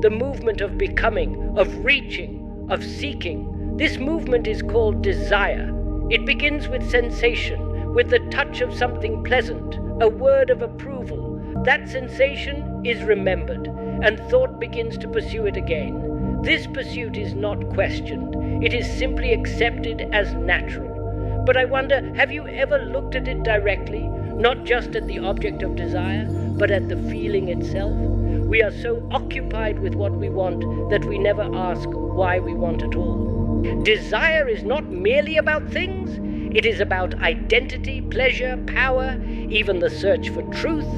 the movement of becoming, of reaching, of seeking. This movement is called desire. It begins with sensation, with the touch of something pleasant, a word of approval. That sensation is remembered, and thought begins to pursue it again. This pursuit is not questioned. It is simply accepted as natural. But I wonder, have you ever looked at it directly, not just at the object of desire, but at the feeling itself? We are so occupied with what we want that we never ask why we want at all. Desire is not merely about things. It is about identity, pleasure, power, even the search for truth.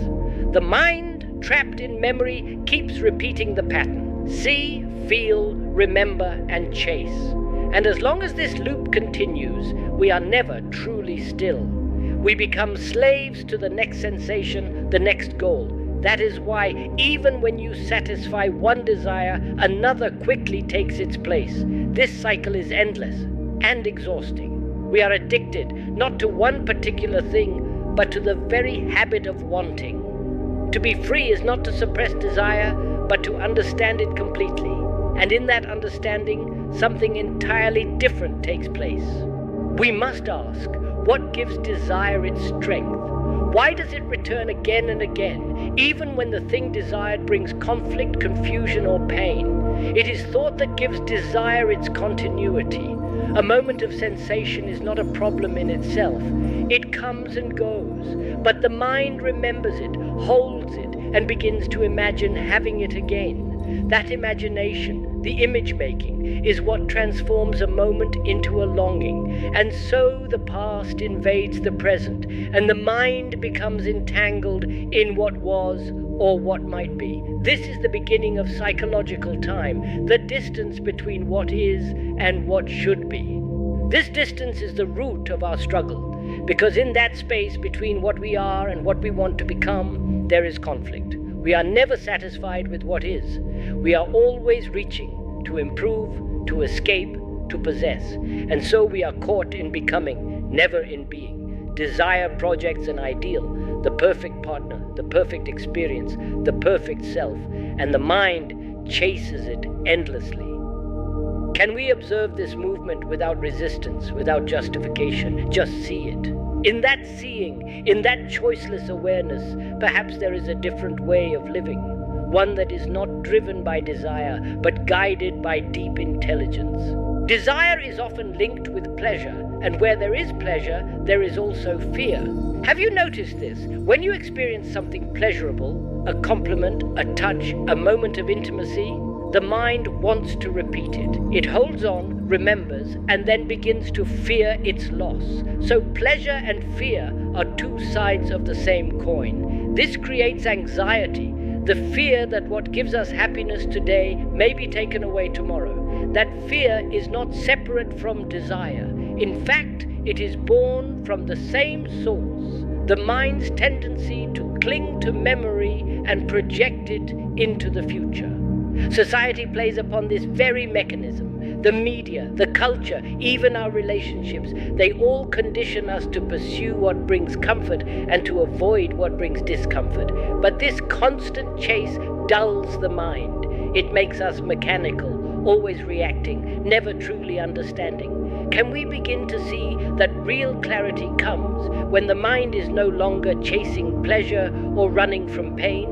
The mind, trapped in memory, keeps repeating the pattern. See, feel, remember, and chase. And as long as this loop continues, we are never truly still. We become slaves to the next sensation, the next goal. That is why even when you satisfy one desire, another quickly takes its place. This cycle is endless and exhausting. We are addicted not to one particular thing, but to the very habit of wanting. To be free is not to suppress desire, but to understand it completely. And in that understanding, something entirely different takes place. We must ask, what gives desire its strength? Why does it return again and again, even when the thing desired brings conflict, confusion, or pain? It is thought that gives desire its continuity. A moment of sensation is not a problem in itself. It comes and goes, but the mind remembers it, holds it, and begins to imagine having it again. That imagination, the image-making, is what transforms a moment into a longing, and so the past invades the present, and the mind becomes entangled in what was or what might be. This is the beginning of psychological time, the distance between what is and what should be. This distance is the root of our struggle, because in that space between what we are and what we want to become, there is conflict. We are never satisfied with what is. We are always reaching to improve, to escape, to possess. And so we are caught in becoming, never in being. Desire projects an ideal, the perfect partner, the perfect experience, the perfect self, and the mind chases it endlessly. Can we observe this movement without resistance, without justification? Just see it. In that seeing, in that choiceless awareness, perhaps there is a different way of living, one that is not driven by desire, but guided by deep intelligence. Desire is often linked with pleasure, and where there is pleasure, there is also fear. Have you noticed this? When you experience something pleasurable, a compliment, a touch, a moment of intimacy, the mind wants to repeat it. It holds on, remembers, and then begins to fear its loss. So pleasure and fear are two sides of the same coin. This creates anxiety, the fear that what gives us happiness today may be taken away tomorrow. That fear is not separate from desire. In fact, it is born from the same source, the mind's tendency to cling to memory and project it into the future. Society plays upon this very mechanism. The media, the culture, even our relationships, they all condition us to pursue what brings comfort and to avoid what brings discomfort. But this constant chase dulls the mind. It makes us mechanical, always reacting, never truly understanding. Can we begin to see that real clarity comes when the mind is no longer chasing pleasure or running from pain?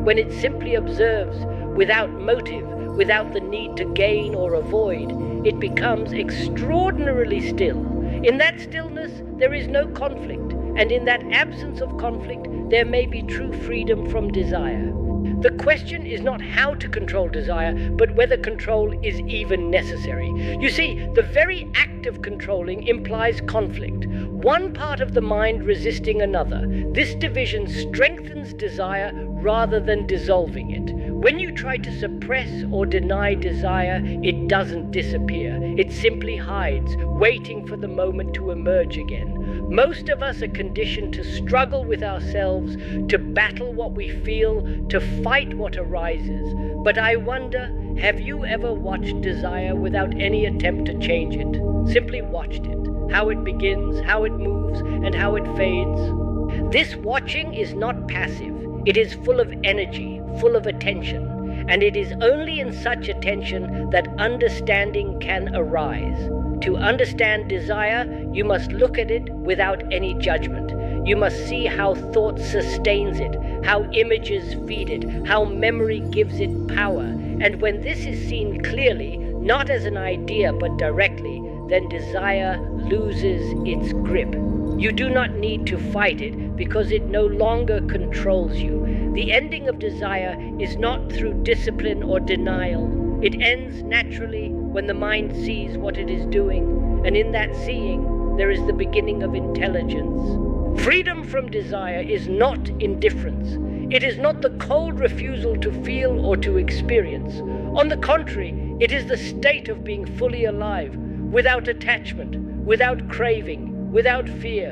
When it simply observes without motive, without the need to gain or avoid, it becomes extraordinarily still. In that stillness, there is no conflict, and in that absence of conflict, there may be true freedom from desire. The question is not how to control desire, but whether control is even necessary. You see, the very act of controlling implies conflict, one part of the mind resisting another. This division strengthens desire rather than dissolving it. When you try to suppress or deny desire, it doesn't disappear. It simply hides, waiting for the moment to emerge again. Most of us are conditioned to struggle with ourselves, to battle what we feel, to fight what arises. But I wonder, have you ever watched desire without any attempt to change it? Simply watched it, how it begins, how it moves, and how it fades. This watching is not passive. It is full of energy, full of attention. and it is only in such attention that understanding can arise. To understand desire, you must look at it without any judgment. You must see how thought sustains it, how images feed it, how memory gives it power. And when this is seen clearly, not as an idea but directly, then desire loses its grip. You do not need to fight it because it no longer controls you. The ending of desire is not through discipline or denial. It ends naturally when the mind sees what it is doing, and in that seeing, there is the beginning of intelligence. Freedom from desire is not indifference. It is not the cold refusal to feel or to experience. On the contrary, it is the state of being fully alive, without attachment, without craving, without fear.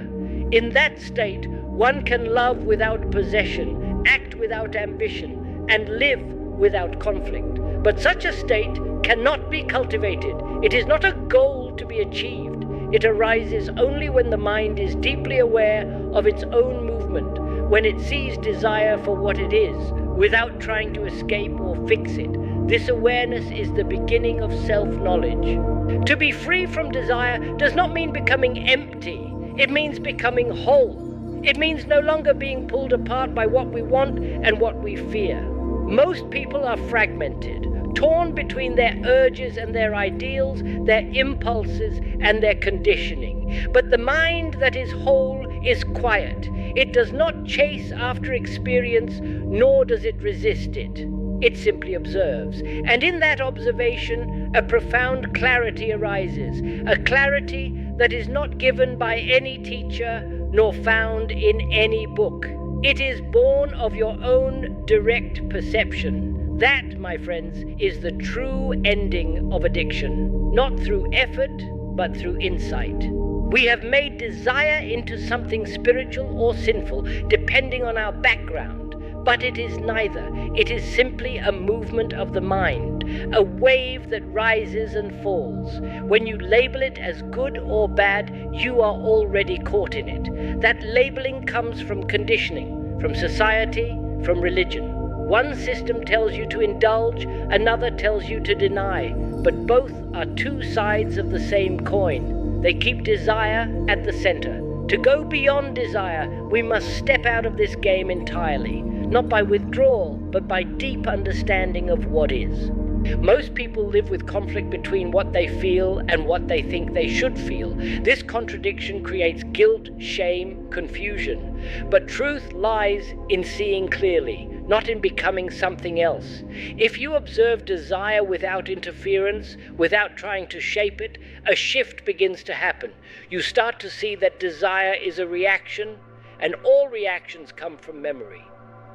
In that state, one can love without possession, act without ambition, and live without conflict. But such a state cannot be cultivated. It is not a goal to be achieved. It arises only when the mind is deeply aware of its own movement, when it sees desire for what it is, without trying to escape or fix it. This awareness is the beginning of self-knowledge. To be free from desire does not mean becoming empty. It means becoming whole. It means no longer being pulled apart by what we want and what we fear. Most people are fragmented, torn between their urges and their ideals, their impulses and their conditioning. But the mind that is whole is quiet. It does not chase after experience, nor does it resist it. It simply observes. And in that observation, a profound clarity arises, a clarity that is not given by any teacher nor found in any book. It is born of your own direct perception. That, my friends, is the true ending of addiction, not through effort, but through insight. We have made desire into something spiritual or sinful, depending on our background. But it is neither. It is simply a movement of the mind, a wave that rises and falls. When you label it as good or bad, you are already caught in it. That labeling comes from conditioning, from society, from religion. One system tells you to indulge, another tells you to deny, but both are two sides of the same coin. They keep desire at the center. To go beyond desire, we must step out of this game entirely, not by withdrawal, but by deep understanding of what is. Most people live with conflict between what they feel and what they think they should feel. This contradiction creates guilt, shame, confusion. But truth lies in seeing clearly, not in becoming something else. If you observe desire without interference, without trying to shape it, a shift begins to happen. You start to see that desire is a reaction, and all reactions come from memory.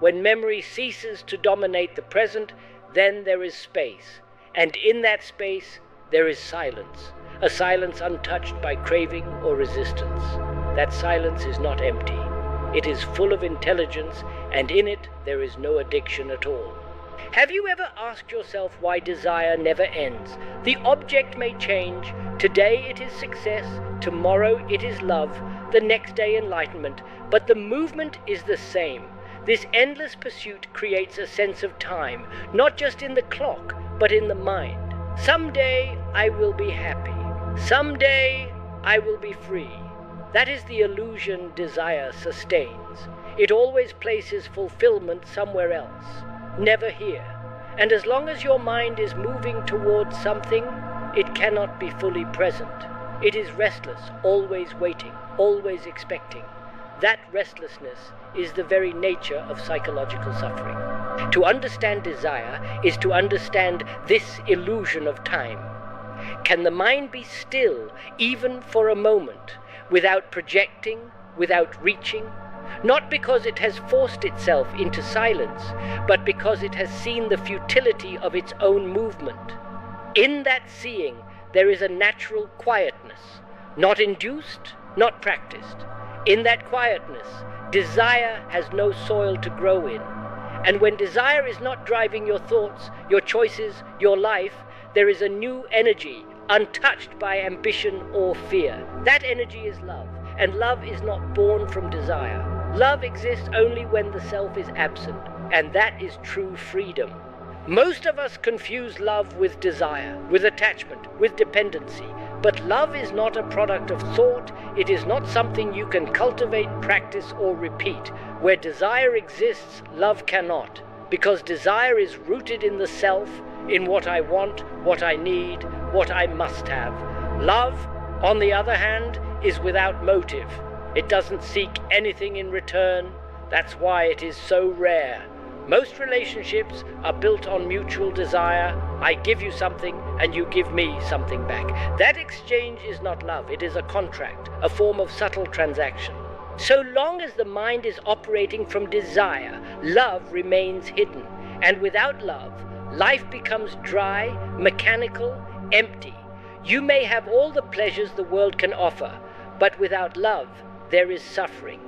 When memory ceases to dominate the present, then there is space, and in that space there is silence, a silence untouched by craving or resistance. That silence is not empty. It is full of intelligence, and in it there is no addiction at all. Have you ever asked yourself why desire never ends? The object may change. Today it is success, tomorrow it is love, the next day enlightenment, but the movement is the same. This endless pursuit creates a sense of time, not just in the clock, but in the mind. Someday I will be happy. Someday I will be free. That is the illusion desire sustains. It always places fulfillment somewhere else, never here. And as long as your mind is moving towards something, it cannot be fully present. It is restless, always waiting, always expecting. That restlessness is the very nature of psychological suffering. To understand desire is to understand this illusion of time. Can the mind be still, even for a moment, without projecting, without reaching? Not because it has forced itself into silence, but because it has seen the futility of its own movement. In that seeing, there is a natural quietness, not induced, not practiced. In that quietness, desire has no soil to grow in. And when desire is not driving your thoughts, your choices, your life, there is a new energy, untouched by ambition or fear. That energy is love, and love is not born from desire. Love exists only when the self is absent, and that is true freedom. Most of us confuse love with desire, with attachment, with dependency. But love is not a product of thought. It is not something you can cultivate, practice, or repeat. Where desire exists, love cannot, because desire is rooted in the self, in what I want, what I need, what I must have. Love, on the other hand, is without motive. It doesn't seek anything in return. That's why it is so rare. Most relationships are built on mutual desire. I give you something and you give me something back. That exchange is not love. It is a contract, a form of subtle transaction. So long as the mind is operating from desire, love remains hidden. And without love, life becomes dry, mechanical, empty. You may have all the pleasures the world can offer, but without love, there is suffering.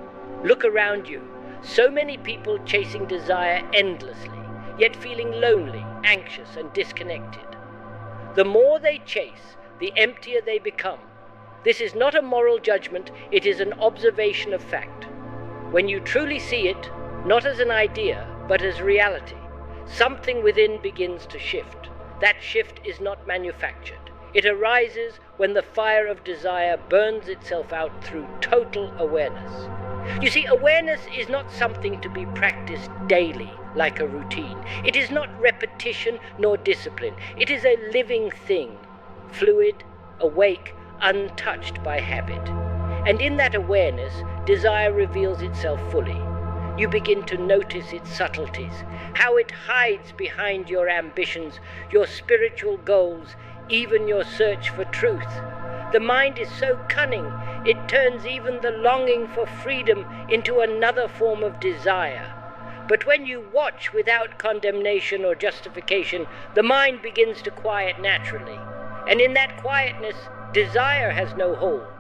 Look around you. So many people chasing desire endlessly, yet feeling lonely, anxious, and disconnected. The more they chase, the emptier they become. This is not a moral judgment, it is an observation of fact. When you truly see it, not as an idea, but as reality, something within begins to shift. That shift is not manufactured. It arises when the fire of desire burns itself out through total awareness. You see, awareness is not something to be practiced daily like a routine. It is not repetition nor discipline. It is a living thing, fluid, awake, untouched by habit. And in that awareness, desire reveals itself fully. You begin to notice its subtleties, how it hides behind your ambitions, your spiritual goals, even your search for truth. The mind is so cunning, it turns even the longing for freedom into another form of desire. But when you watch without condemnation or justification, the mind begins to quiet naturally. And in that quietness, desire has no hold.